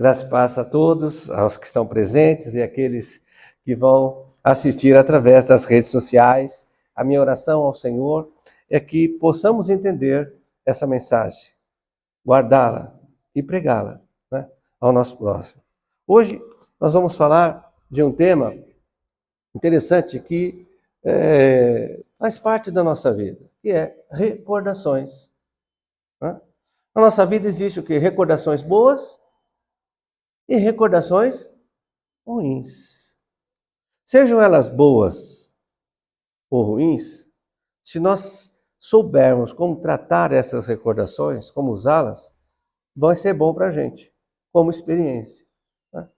Graças e paz a todos, aos que estão presentes e aqueles que vão assistir através das redes sociais. A minha oração ao Senhor é que possamos entender essa mensagem, guardá-la e pregá-la, né, ao nosso próximo. Hoje nós vamos falar de um tema interessante que faz parte da nossa vida, que é recordações. Né? Na nossa vida existe o quê? Recordações boas e recordações ruins. Sejam elas boas ou ruins, se nós soubermos como tratar essas recordações, como usá-las, vai ser bom para a gente, como experiência. Né?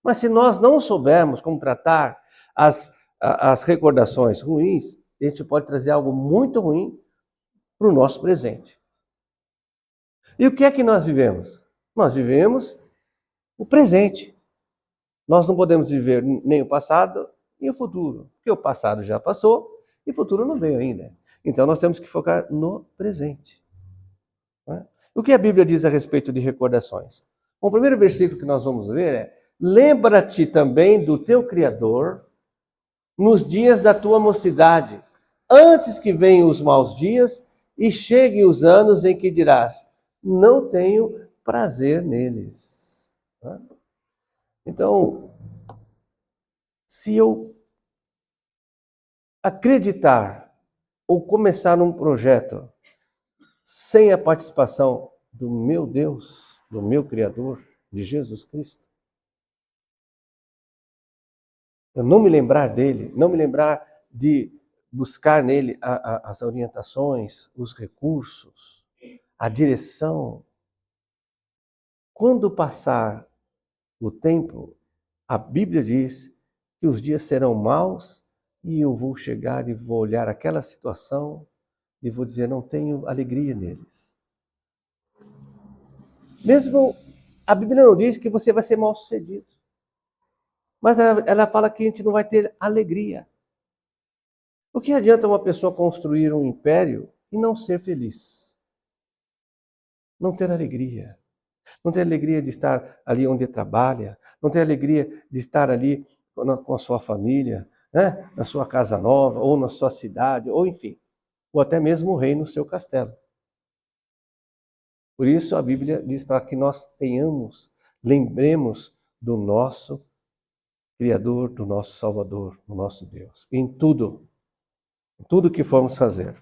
Mas se nós não soubermos como tratar as recordações ruins, a gente pode trazer algo muito ruim para o nosso presente. E o que é que nós vivemos? Nós vivemos o presente. Nós não podemos viver nem o passado nem o futuro, porque o passado já passou e o futuro não veio ainda. Então nós temos que focar no presente. Né? O que a Bíblia diz a respeito de recordações? Bom, o primeiro versículo que nós vamos ver é: lembra-te também do teu Criador nos dias da tua mocidade, antes que venham os maus dias e cheguem os anos em que dirás: não tenho prazer neles. Né? Então, se eu acreditar ou começar um projeto sem a participação do meu Deus, do meu Criador, de Jesus Cristo, eu não me lembrar dele, não me lembrar de buscar nele as orientações, os recursos, a direção, quando passar o tempo, a Bíblia diz que os dias serão maus e eu vou chegar e vou olhar aquela situação e vou dizer: não tenho alegria neles. Mesmo a Bíblia não diz que você vai ser mal sucedido, mas ela fala que a gente não vai ter alegria. O que adianta uma pessoa construir um império e não ser feliz? Não ter alegria. Não ter alegria de estar ali onde trabalha, não ter alegria de estar ali com a sua família, né? Na sua casa nova, ou na sua cidade, ou enfim, ou até mesmo o rei no seu castelo. Por isso a Bíblia diz para que nós lembremos do nosso Criador, do nosso Salvador, do nosso Deus, em tudo que formos fazer.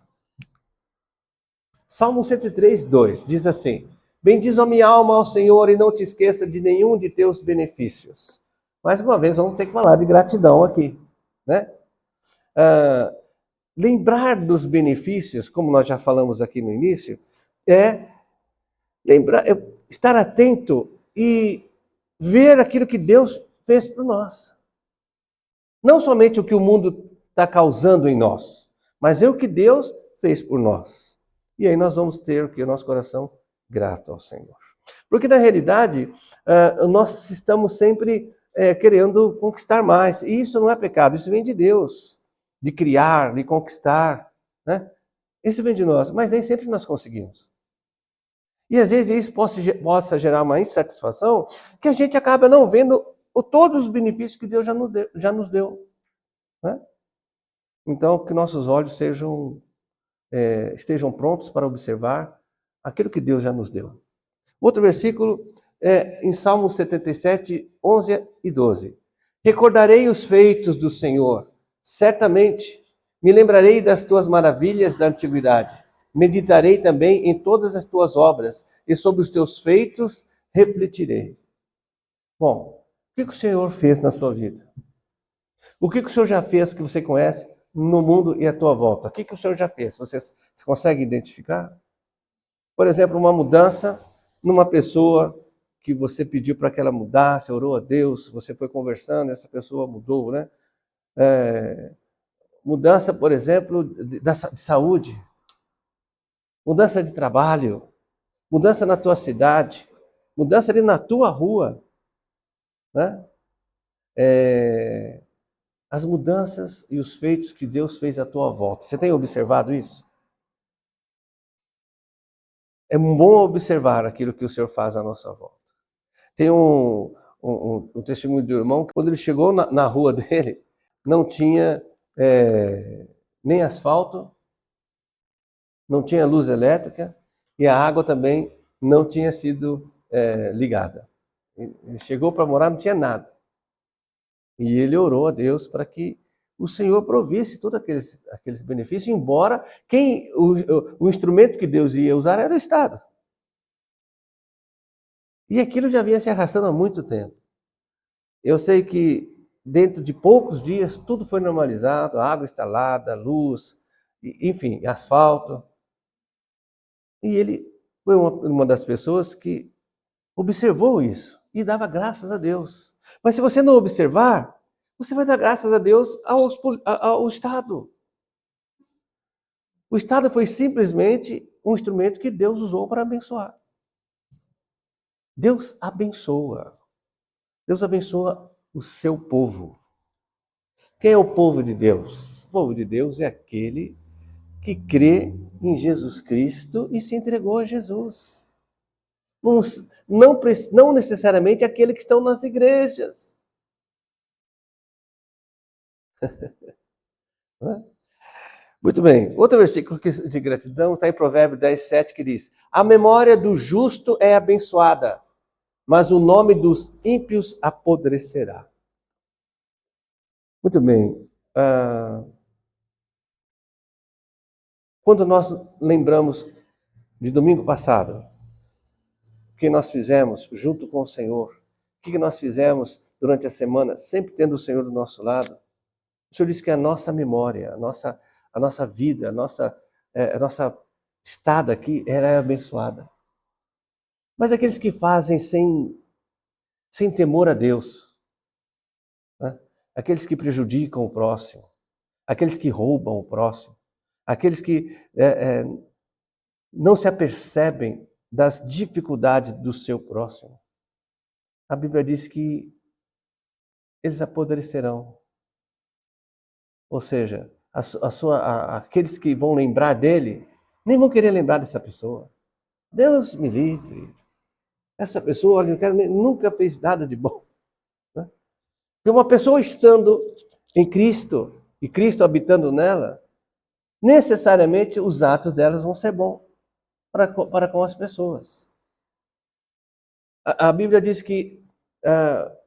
Salmo 103, 2 diz assim: bendiz a minha alma ao Senhor e não te esqueça de nenhum de teus benefícios. Mais uma vez, vamos ter que falar de gratidão aqui, né? Lembrar dos benefícios, como nós já falamos aqui no início, é estar atento e ver aquilo que Deus fez por nós. Não somente o que o mundo está causando em nós, mas é o que Deus fez por nós. E aí nós vamos ter o nosso coração grato ao Senhor. Porque na realidade, nós estamos sempre querendo conquistar mais. E isso não é pecado, isso vem de Deus. De criar, de conquistar. Né? Isso vem de nós, mas nem sempre nós conseguimos. E às vezes isso possa gerar uma insatisfação que a gente acaba não vendo todos os benefícios que Deus já nos deu. Né? Então, que nossos olhos estejam prontos para observar aquilo que Deus já nos deu. Outro versículo é em Salmo 77, 11 e 12. Recordarei os feitos do Senhor, certamente me lembrarei das tuas maravilhas da antiguidade. Meditarei também em todas as tuas obras e sobre os teus feitos refletirei. Bom, o que o Senhor fez na sua vida? O que o Senhor já fez que você conhece no mundo e à tua volta? O que o Senhor já fez? Você consegue identificar? Por exemplo, uma mudança numa pessoa que você pediu para que ela mudasse, orou a Deus, você foi conversando, essa pessoa mudou, né? Mudança, por exemplo, de saúde, mudança de trabalho, mudança na tua cidade, mudança ali na tua rua, né? As mudanças e os feitos que Deus fez à tua volta. Você tem observado isso? É bom observar aquilo que o Senhor faz à nossa volta. Tem um testemunho do irmão que quando ele chegou na rua dele, não tinha nem asfalto, não tinha luz elétrica e a água também não tinha sido ligada. Ele chegou para morar, não tinha nada. E ele orou a Deus para que o Senhor provisse todos aqueles benefícios, embora o instrumento que Deus ia usar era o Estado. E aquilo já vinha se arrastando há muito tempo. Eu sei que dentro de poucos dias tudo foi normalizado, água instalada, luz, enfim, asfalto. E ele foi uma das pessoas que observou isso e dava graças a Deus. Mas se você não observar, você vai dar graças a Deus ao Estado. O Estado foi simplesmente um instrumento que Deus usou para abençoar. Deus abençoa. Deus abençoa o seu povo. Quem é o povo de Deus? O povo de Deus é aquele que crê em Jesus Cristo e se entregou a Jesus. Não necessariamente aqueles que estão nas igrejas. Muito bem. Outro versículo de gratidão está em Provérbios 10:7, que diz: a memória do justo é abençoada, mas o nome dos ímpios apodrecerá. Muito bem. Quando nós lembramos de domingo passado, o que nós fizemos junto com o Senhor, o que nós fizemos durante a semana, sempre tendo o Senhor do nosso lado, o Senhor disse que a nossa memória, a nossa vida, a nossa estada aqui, ela é abençoada. Mas aqueles que fazem sem temor a Deus, né? Aqueles que prejudicam o próximo, aqueles que roubam o próximo, aqueles que não se apercebem das dificuldades do seu próximo, a Bíblia diz que eles apodrecerão. Ou seja, aqueles que vão lembrar dele, nem vão querer lembrar dessa pessoa. Deus me livre. Essa pessoa, olha, nunca fez nada de bom. Né? Porque uma pessoa estando em Cristo, e Cristo habitando nela, necessariamente os atos delas vão ser bons para com as pessoas. A Bíblia diz que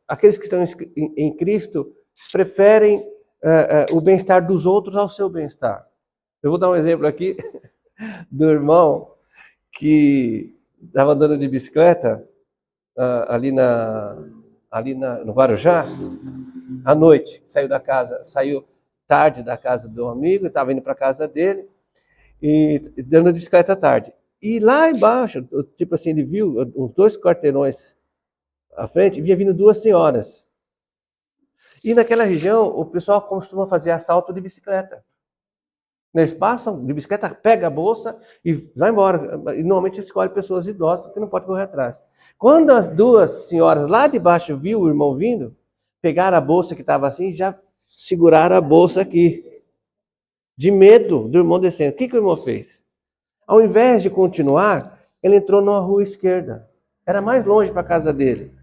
aqueles que estão em Cristo preferem o bem-estar dos outros ao seu bem-estar. Eu vou dar um exemplo aqui do irmão que estava andando de bicicleta no Guarujá, à noite. Saiu tarde da casa do amigo, estava indo para a casa dele, e andando de bicicleta à tarde. E lá embaixo, tipo assim, ele viu uns 2 quarteirões à frente, vinha vindo 2 senhoras. E naquela região, o pessoal costuma fazer assalto de bicicleta. Eles passam de bicicleta, pega a bolsa e vai embora. E normalmente escolhe pessoas idosas, porque não pode correr atrás. Quando as 2 senhoras lá de baixo viu o irmão vindo, pegaram a bolsa que estava assim e já seguraram a bolsa aqui. De medo do irmão descendo. O que o irmão fez? Ao invés de continuar, ele entrou na rua esquerda. Era mais longe para a casa dele.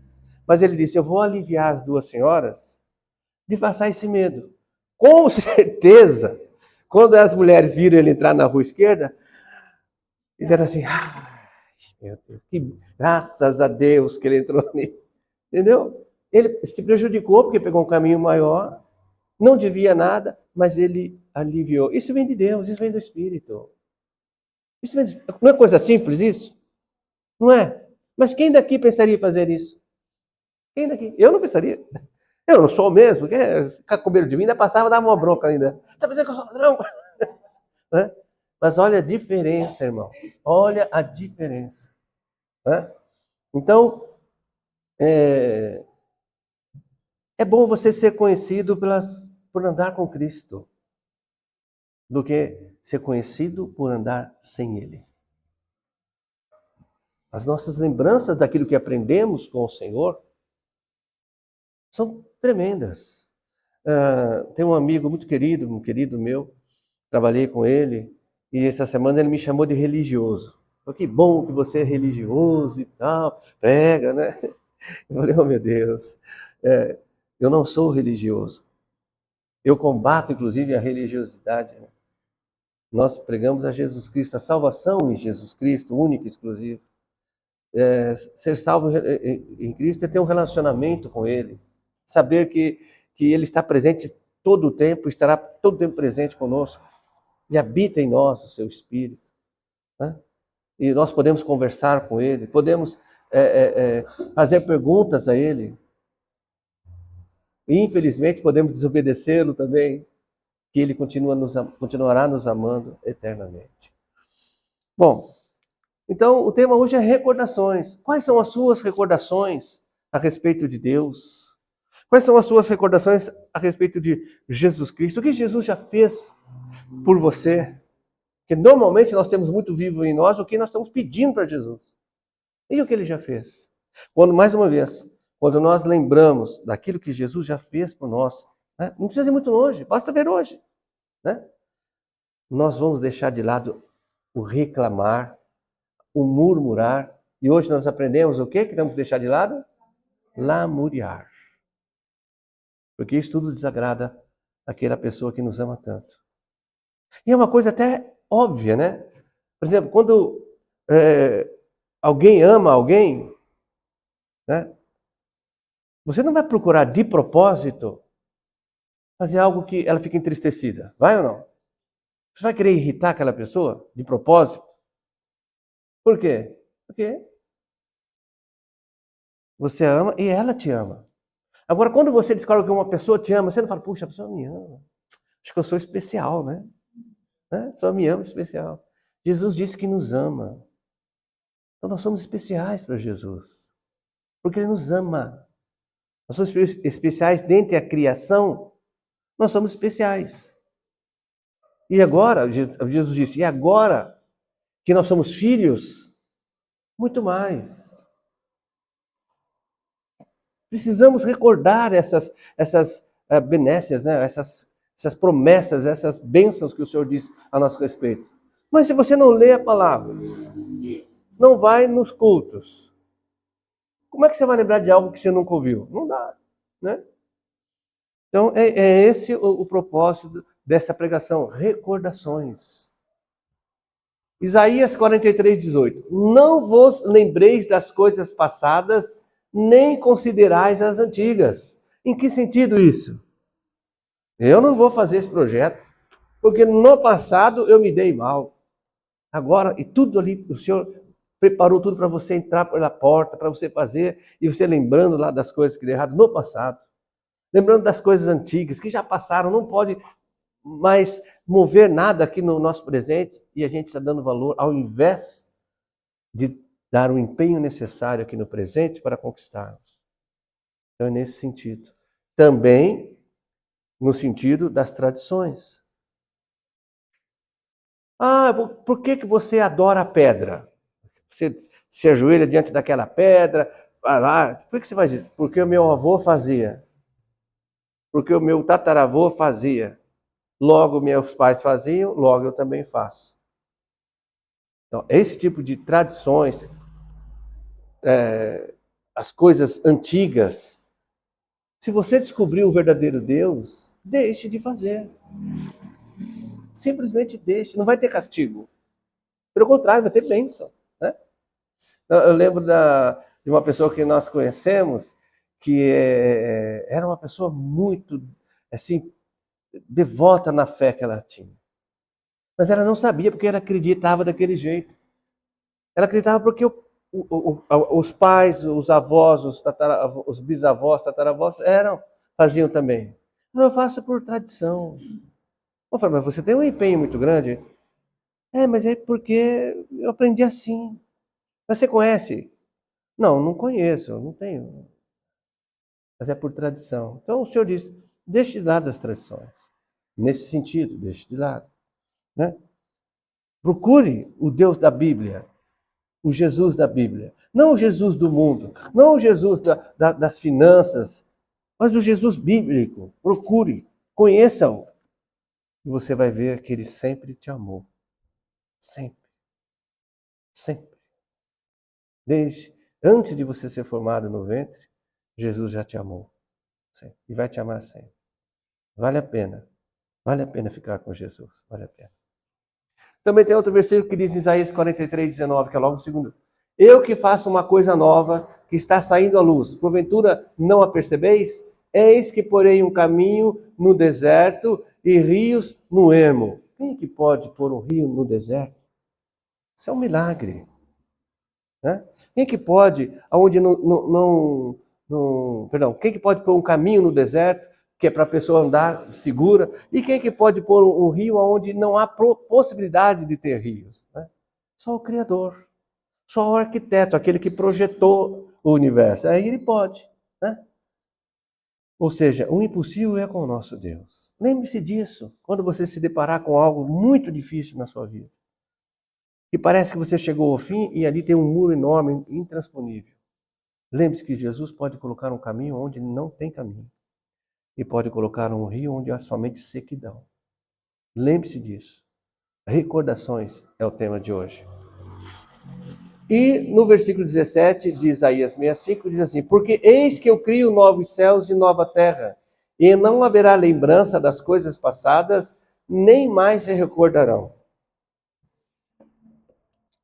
Mas ele disse, eu vou aliviar as 2 senhoras de passar esse medo. Com certeza, quando as mulheres viram ele entrar na rua esquerda, disseram assim, meu Deus, graças a Deus que ele entrou ali. Entendeu? Ele se prejudicou porque pegou um caminho maior, não devia nada, mas ele aliviou. Isso vem de Deus, isso vem do Espírito. Não é coisa simples isso? Não é? Mas quem daqui pensaria em fazer isso? Quem daqui? Eu não pensaria. Eu não sou o mesmo, porque ficar com medo de mim ainda passava, dava uma bronca ainda. Está pensando que eu sou ladrão? Né? Mas olha a diferença, irmãos. Olha a diferença. Né? Então, é bom você ser conhecido por andar com Cristo, do que ser conhecido por andar sem Ele. As nossas lembranças daquilo que aprendemos com o Senhor são tremendas. Tem um amigo muito querido, um querido meu, trabalhei com ele, e essa semana ele me chamou de religioso. Falei, que bom que você é religioso e tal, prega, né? Eu falei, oh meu Deus, eu não sou religioso. Eu combato, inclusive, a religiosidade. Nós pregamos a Jesus Cristo, a salvação em Jesus Cristo, único e exclusivo. Ser salvo em Cristo é ter um relacionamento com Ele. Saber que Ele está presente todo o tempo, estará todo o tempo presente conosco. E habita em nós o seu Espírito. Né? E nós podemos conversar com Ele, podemos fazer perguntas a Ele. E, infelizmente, podemos desobedecê-lo também, que Ele continuará nos amando eternamente. Bom, então o tema hoje é recordações. Quais são as suas recordações a respeito de Deus? Quais são as suas recordações a respeito de Jesus Cristo? O que Jesus já fez por você? Porque normalmente nós temos muito vivo em nós o que nós estamos pedindo para Jesus. E o que Ele já fez? Quando, mais uma vez, quando nós lembramos daquilo que Jesus já fez por nós, né? Não precisa ir muito longe, basta ver hoje. Né? Nós vamos deixar de lado o reclamar, o murmurar. E hoje nós aprendemos o que temos que deixar de lado? Lamuriar. Porque isso tudo desagrada aquela pessoa que nos ama tanto. E é uma coisa até óbvia, né? Por exemplo, quando alguém ama alguém, né? Você não vai procurar de propósito fazer algo que ela fique entristecida. Vai ou não? Você vai querer irritar aquela pessoa de propósito? Por quê? Porque você ama e ela te ama. Agora, quando você descobre que uma pessoa te ama, você não fala, puxa, a pessoa me ama. Acho que eu sou especial, né? A pessoa me ama especial. Jesus disse que nos ama. Então nós somos especiais para Jesus. Porque Ele nos ama. Nós somos especiais dentre a criação. Nós somos especiais. E agora, Jesus disse, e agora que nós somos filhos, muito mais. Precisamos recordar essas benécias, né? essas promessas, essas bênçãos que o Senhor diz a nosso respeito. Mas se você não lê a palavra, não vai nos cultos, como é que você vai lembrar de algo que você nunca ouviu? Não dá, né? Então, é esse o propósito dessa pregação, recordações. Isaías 43:18. Não vos lembreis das coisas passadas, nem considerais as antigas. Em que sentido isso? Eu não vou fazer esse projeto, porque no passado eu me dei mal. Agora, e tudo ali, o Senhor preparou tudo para você entrar pela porta, para você fazer, e você lembrando lá das coisas que deu errado no passado. Lembrando das coisas antigas que já passaram, não pode mais mover nada aqui no nosso presente, e a gente está dando valor ao invés de dar o empenho necessário aqui no presente para conquistarmos. Então é nesse sentido. Também no sentido das tradições. Ah, por que você adora a pedra? Você se ajoelha diante daquela pedra, vai lá, por que você faz isso? Porque o meu avô fazia. Porque o meu tataravô fazia. Logo meus pais faziam, logo eu também faço. Então, esse tipo de tradições, as coisas antigas, se você descobrir o verdadeiro Deus, deixe de fazer. Simplesmente deixe, não vai ter castigo. Pelo contrário, vai ter bênção. Né? Eu lembro de uma pessoa que nós conhecemos, que era uma pessoa muito, assim, devota na fé que ela tinha. Mas ela não sabia porque ela acreditava daquele jeito. Ela acreditava porque os pais, os avós, os bisavós, tataravós, faziam também. Eu faço por tradição. Eu falei, mas você tem um empenho muito grande? Mas é porque eu aprendi assim. Mas você conhece? Não, não conheço, não tenho. Mas é por tradição. Então o Senhor diz, deixe de lado as tradições. Nesse sentido, deixe de lado. Né? Procure o Deus da Bíblia, o Jesus da Bíblia. Não o Jesus do mundo, não o Jesus das finanças, mas o Jesus bíblico. Procure, conheça-o. E você vai ver que ele sempre te amou. Sempre. Sempre. Desde Antes de você ser formado no ventre, Jesus já te amou. Sim, e vai te amar sempre. Vale a pena. Vale a pena ficar com Jesus. Vale a pena. Também tem outro versículo que diz em Isaías 43:19, que é logo o segundo. Eu que faço uma coisa nova, que está saindo à luz, porventura não a percebeis? Eis que porei um caminho no deserto e rios no ermo. Quem é que pode pôr um rio no deserto? Isso é um milagre. Né? Quem é que pode, aonde quem é que pode pôr um caminho no deserto, que é para a pessoa andar segura? E quem é que pode pôr um rio onde não há possibilidade de ter rios? Né? Só o Criador. Só o arquiteto, aquele que projetou o universo. Aí ele pode. Né? Ou seja, o impossível é com o nosso Deus. Lembre-se disso quando você se deparar com algo muito difícil na sua vida. Que parece que você chegou ao fim e ali tem um muro enorme, intransponível. Lembre-se que Jesus pode colocar um caminho onde não tem caminho. E pode colocar um rio onde há somente sequidão. Lembre-se disso. Recordações é o tema de hoje. E no versículo 17 de Isaías 65 diz assim: porque eis que eu crio novos céus e nova terra, e não haverá lembrança das coisas passadas, nem mais se recordarão.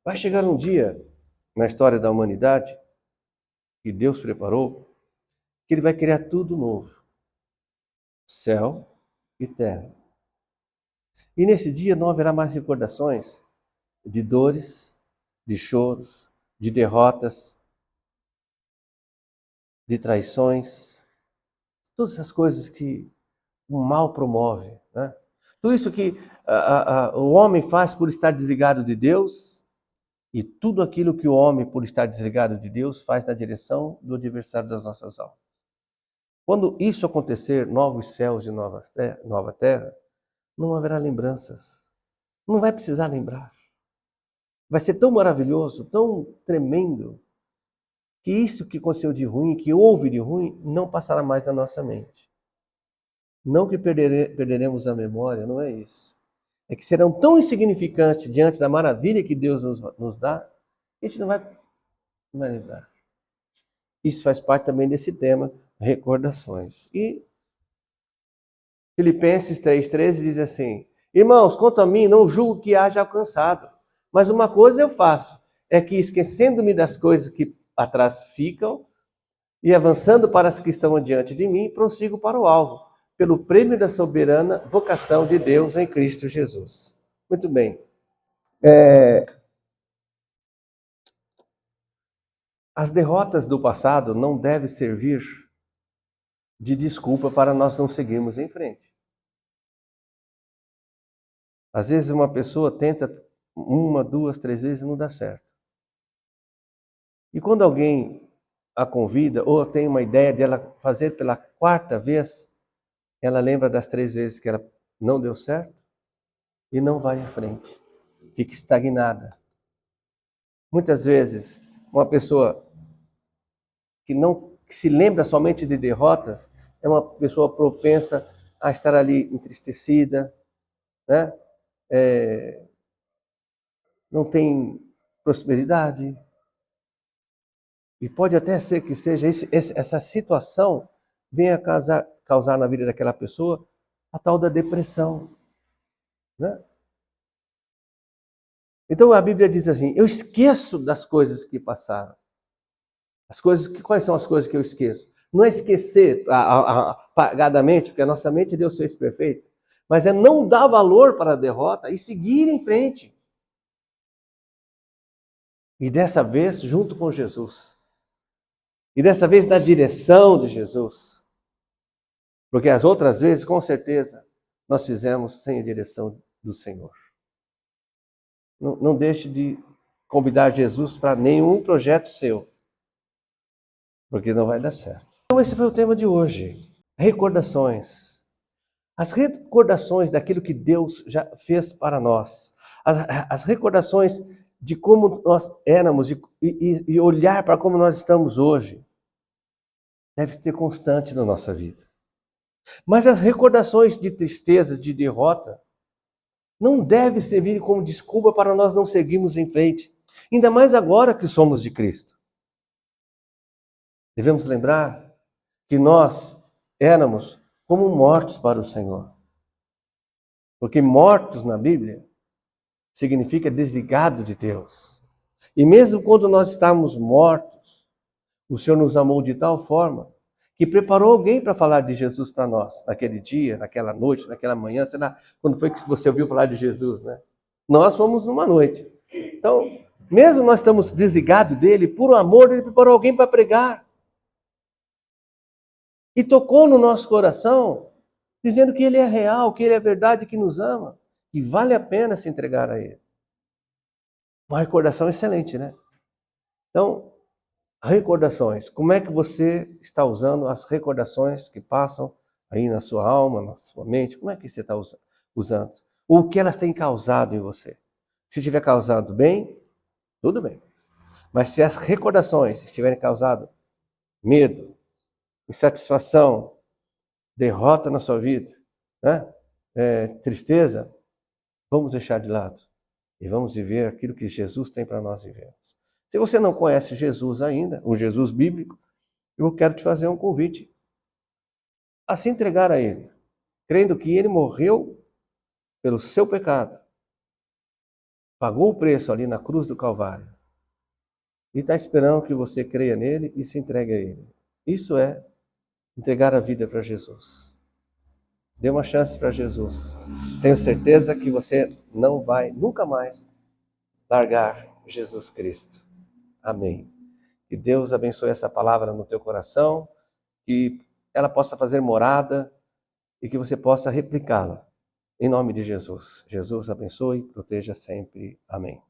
Vai chegar um dia na história da humanidade que Deus preparou, que Ele vai criar tudo novo. Céu e terra. E nesse dia não haverá mais recordações de dores, de choros, de derrotas, de traições, todas essas coisas que o mal promove. Né? Tudo isso que o homem faz por estar desligado de Deus, e tudo aquilo que o homem, por estar desligado de Deus, faz na direção do adversário das nossas almas. Quando isso acontecer, novos céus e nova terra, não haverá lembranças. Não vai precisar lembrar. Vai ser tão maravilhoso, tão tremendo, que isso que aconteceu de ruim, que houve de ruim, não passará mais na nossa mente. Não que perderemos a memória, não é isso. É que serão tão insignificantes diante da maravilha que Deus nos dá, que a gente não vai lembrar. Isso faz parte também desse tema, recordações. E Filipenses 3,13 diz assim: irmãos, quanto a mim, não julgo que haja alcançado, mas uma coisa eu faço, é que esquecendo-me das coisas que atrás ficam e avançando para as que estão adiante de mim, prossigo para o alvo, pelo prêmio da soberana vocação de Deus em Cristo Jesus. Muito bem. As derrotas do passado não devem servir de desculpa para nós não seguirmos em frente. Às vezes uma pessoa tenta 1, 2, 3 vezes e não dá certo. E quando alguém a convida ou tem uma ideia de ela fazer pela 4ª vez, ela lembra das 3 vezes que ela não deu certo e não vai à frente. Fica estagnada. Muitas vezes, uma pessoa que se lembra somente de derrotas é uma pessoa propensa a estar ali entristecida, né? Não tem prosperidade. E pode até ser que seja essa situação venha causar na vida daquela pessoa a tal da depressão. Né? Então a Bíblia diz assim: eu esqueço das coisas que passaram. Quais são as coisas que eu esqueço? Não é esquecer apagadamente, porque a nossa mente Deus fez perfeita, mas é não dar valor para a derrota e seguir em frente. E dessa vez, junto com Jesus. E dessa vez na direção de Jesus. Porque as outras vezes, com certeza, nós fizemos sem a direção do Senhor. Não deixe de convidar Jesus para nenhum projeto seu. Porque não vai dar certo. Então esse foi o tema de hoje. Recordações. As recordações daquilo que Deus já fez para nós. As recordações de como nós éramos e olhar para como nós estamos hoje. Deve ser constante na nossa vida. Mas as recordações de tristeza, de derrota, não devem servir como desculpa para nós não seguirmos em frente. Ainda mais agora que somos de Cristo. Devemos lembrar que nós éramos como mortos para o Senhor. Porque mortos na Bíblia significa desligado de Deus. E mesmo quando nós estávamos mortos, o Senhor nos amou de tal forma que preparou alguém para falar de Jesus para nós, naquele dia, naquela noite, naquela manhã, sei lá, quando foi que você ouviu falar de Jesus, né? Nós fomos numa noite. Então, mesmo nós estamos desligados dele, por amor, ele preparou alguém para pregar. E tocou no nosso coração, dizendo que ele é real, que ele é verdade, que nos ama, que vale a pena se entregar a ele. Uma recordação excelente, né? Então, recordações. Como é que você está usando as recordações que passam aí na sua alma, na sua mente? Como é que você está usando? O que elas têm causado em você? Se tiver causado bem, tudo bem. Mas se as recordações estiverem causado medo, insatisfação, derrota na sua vida, né? Tristeza, vamos deixar de lado e vamos viver aquilo que Jesus tem para nós vivermos. Se você não conhece Jesus ainda, o Jesus bíblico, eu quero te fazer um convite a se entregar a Ele, crendo que Ele morreu pelo seu pecado, pagou o preço ali na cruz do Calvário e está esperando que você creia nele e se entregue a Ele. Isso é entregar a vida para Jesus. Dê uma chance para Jesus. Tenho certeza que você não vai nunca mais largar Jesus Cristo. Amém. Que Deus abençoe essa palavra no teu coração, que ela possa fazer morada e que você possa replicá-la. Em nome de Jesus. Jesus abençoe e proteja sempre. Amém.